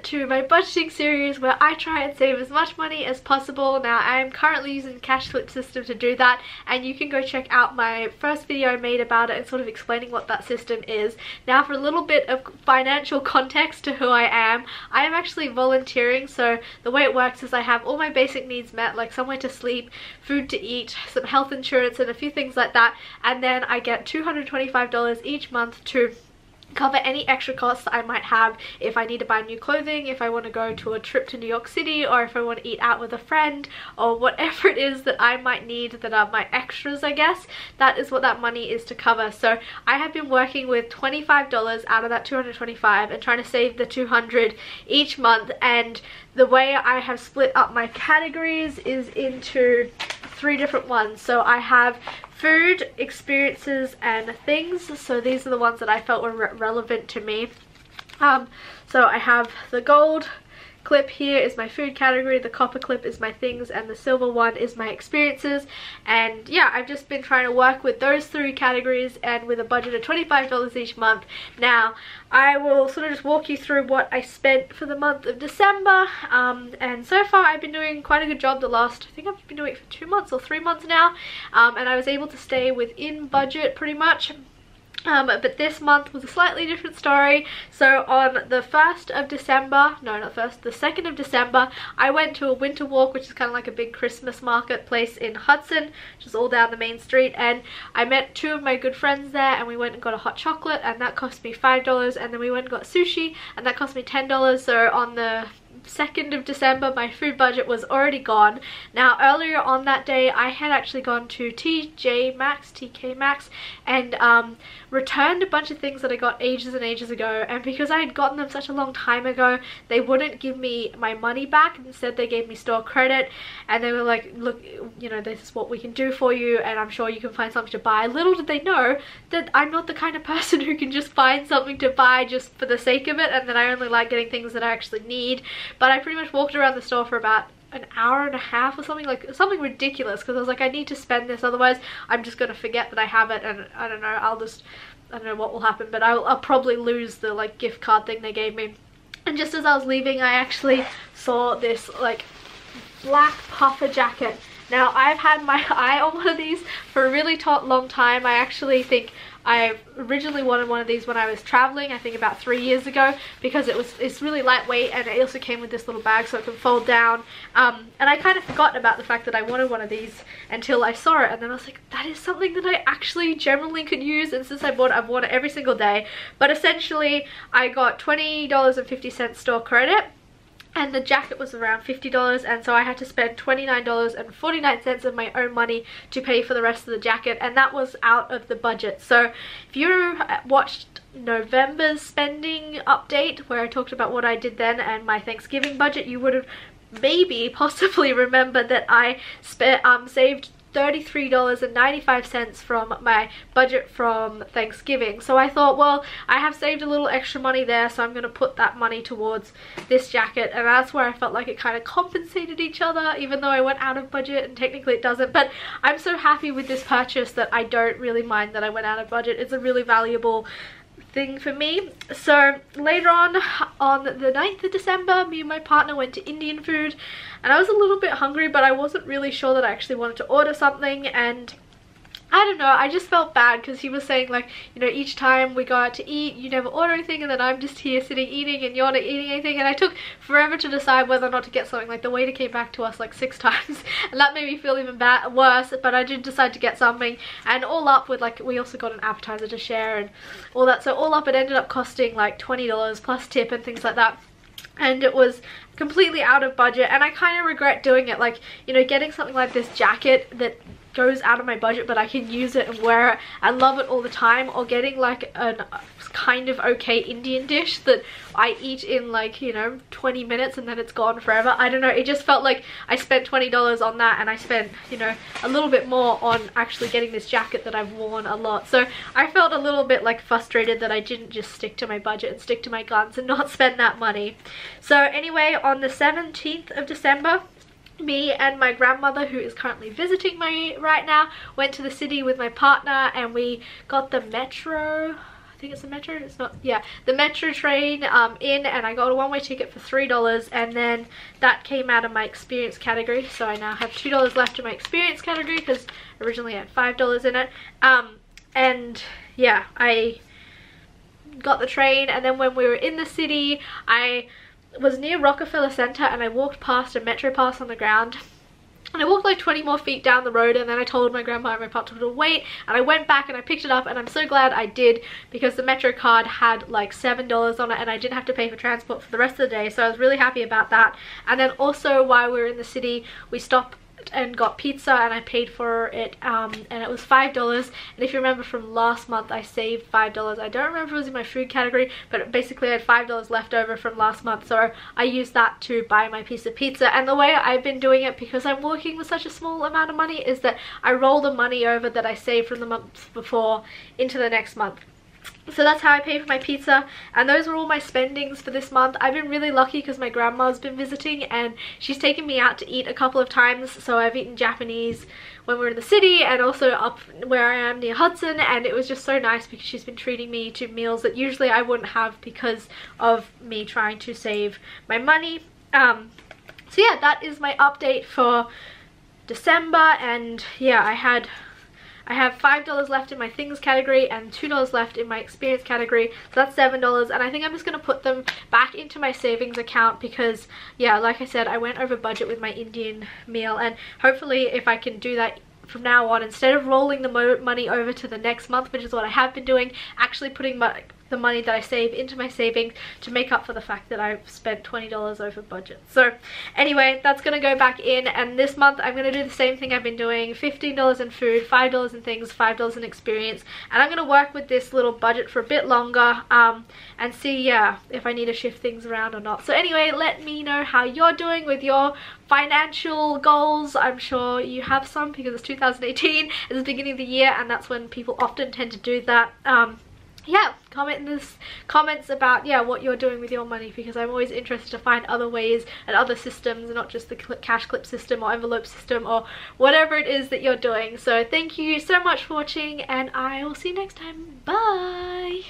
to my budgeting series where I try and save as much money as possible. Now I am currently using the cash flip system to do that, and you can go check out my first video I made about it and sort of explaining what that system is. Now for a little bit of financial context to who I am actually volunteering. So the way it works is I have all my basic needs met, like somewhere to sleep, food to eat, some health insurance and a few things like that, and then I get $225 each month to cover any extra costs I might have if I need to buy new clothing, if I want to go to a trip to New York City, or if I want to eat out with a friend, or whatever it is that I might need that are my extras, I guess. That is what that money is to cover. So I have been working with $25 out of that $225 and trying to save the $200 each month, and the way I have split up my categories is into 3 different ones. So I have food, experiences, and things. So these are the ones that I felt were relevant to me. So I have the gold clip here is my food category, the copper clip is my things, and the silver one is my experiences. And yeah, I've just been trying to work with those 3 categories and with a budget of $25 each month. Now I will sort of just walk you through what I spent for the month of December, and so far I've been doing quite a good job the last, I think I've been doing it for 2 months or 3 months now, and I was able to stay within budget pretty much. But this month was a slightly different story. So on the 1st of December, no not 1st, the 2nd of December, I went to a winter walk, which is kind of like a big Christmas marketplace in Hudson, which is all down the main street, and I met 2 of my good friends there, and we went and got a hot chocolate, and that cost me $5, and then we went and got sushi, and that cost me $10. So on the 2nd of December my food budget was already gone. Now earlier on that day I had actually gone to TK Maxx and returned a bunch of things that I got ages and ages ago, and because I had gotten them such a long time ago they wouldn't give me my money back. Instead they gave me store credit, and they were like, look, you know, this is what we can do for you and I'm sure you can find something to buy. Little did they know that I'm not the kind of person who can just find something to buy just for the sake of it, and that I only like getting things that I actually need. But I pretty much walked around the store for about an hour and a half or something, like something ridiculous, because I was like, I need to spend this, otherwise I'm just gonna forget that I have it, and I don't know, I don't know what will happen, but I'll probably lose the like gift card thing they gave me. And just as I was leaving I actually saw this like black puffer jacket. Now I've had my eye on one of these for a really long time. I actually think I originally wanted one of these when I was traveling, I think about 3 years ago, because it's really lightweight, and it also came with this little bag so it can fold down. And I kind of forgot about the fact that I wanted one of these until I saw it, and then I was like, that is something that I actually generally could use, and since I bought it, I've worn it every single day. But essentially I got $20.50 store credit, and the jacket was around $50, and so I had to spend $29.49 of my own money to pay for the rest of the jacket, and that was out of the budget. So if you watched November's spending update where I talked about what I did then and my Thanksgiving budget, you would have maybe possibly remembered that I saved $33.95 from my budget from Thanksgiving. So I thought, well, I have saved a little extra money there, so I'm going to put that money towards this jacket, and that's where I felt like it kind of compensated each other, even though I went out of budget and technically it doesn't. But I'm so happy with this purchase that I don't really mind that I went out of budget. It's a really valuable thing for me. So later on the 9th of December, me and my partner went to Indian food, and I was a little bit hungry, but I wasn't really sure that I actually wanted to order something, and I don't know, I just felt bad because he was saying, like, you know, each time we go out to eat you never order anything, and then I'm just here sitting eating and you're not eating anything, and I took forever to decide whether or not to get something. Like, the waiter came back to us like 6 times and that made me feel even worse, but I did decide to get something. And all up with, like, we also got an appetizer to share and all that, so all up it ended up costing like $20 plus tip and things like that, and it was completely out of budget. And I kind of regret doing it, like, you know, getting something like this jacket that goes out of my budget but I can use it and wear it and love it all the time, or getting like a kind of okay Indian dish that I eat in, like, you know, 20 minutes and then it's gone forever. I don't know, it just felt like I spent $20 on that, and I spent, you know, a little bit more on actually getting this jacket that I've worn a lot. So I felt a little bit like frustrated that I didn't just stick to my budget and stick to my guns and not spend that money. So anyway, on the 17th of December, me and my grandmother, who is currently visiting me right now, went to the city with my partner, and we got the metro. I think it's the metro, it's not, yeah, the metro train in, and I got a one-way ticket for $3, and then that came out of my experience category, so I now have $2 left in my experience category because originally I had $5 in it. And yeah, I got the train, and then when we were in the city, I was near Rockefeller Center and I walked past a metro pass on the ground. And I walked like 20 more feet down the road, and then I told my grandma and my partner to wait, and I went back and I picked it up, and I'm so glad I did because the Metro card had like $7 on it and I didn't have to pay for transport for the rest of the day, so I was really happy about that. And then also while we were in the city, we stopped and got pizza, and I paid for it, and it was $5. And if you remember from last month, I saved $5. I don't remember if it was in my food category, but basically I had $5 left over from last month, so I used that to buy my piece of pizza. And the way I've been doing it, because I'm working with such a small amount of money, is that I roll the money over that I saved from the month before into the next month. So that's how I pay for my pizza, and those were all my spendings for this month. I've been really lucky because my grandma's been visiting and she's taken me out to eat a couple of times, so I've eaten Japanese when we were in the city and also up where I am near Hudson, and it was just so nice because she's been treating me to meals that usually I wouldn't have because of me trying to save my money. So yeah, that is my update for December, and yeah, I have $5 left in my things category and $2 left in my experience category, so that's $7, and I think I'm just going to put them back into my savings account because, yeah, like I said, I went over budget with my Indian meal, and hopefully if I can do that from now on, instead of rolling the money over to the next month, which is what I have been doing, actually putting the money that I save into my savings to make up for the fact that I've spent $20 over budget. So anyway, that's going to go back in, and this month I'm going to do the same thing I've been doing: $15 in food, $5 in things, $5 in experience, and I'm going to work with this little budget for a bit longer and see, yeah, if I need to shift things around or not. So anyway, let me know how you're doing with your financial goals. I'm sure you have some because it's 2018, it's the beginning of the year, and that's when people often tend to do that. Yeah, comment in the comments about, yeah, what you're doing with your money, because I'm always interested to find other ways and other systems, and not just the cash clip system or envelope system or whatever it is that you're doing. So thank you so much for watching, and I will see you next time. Bye!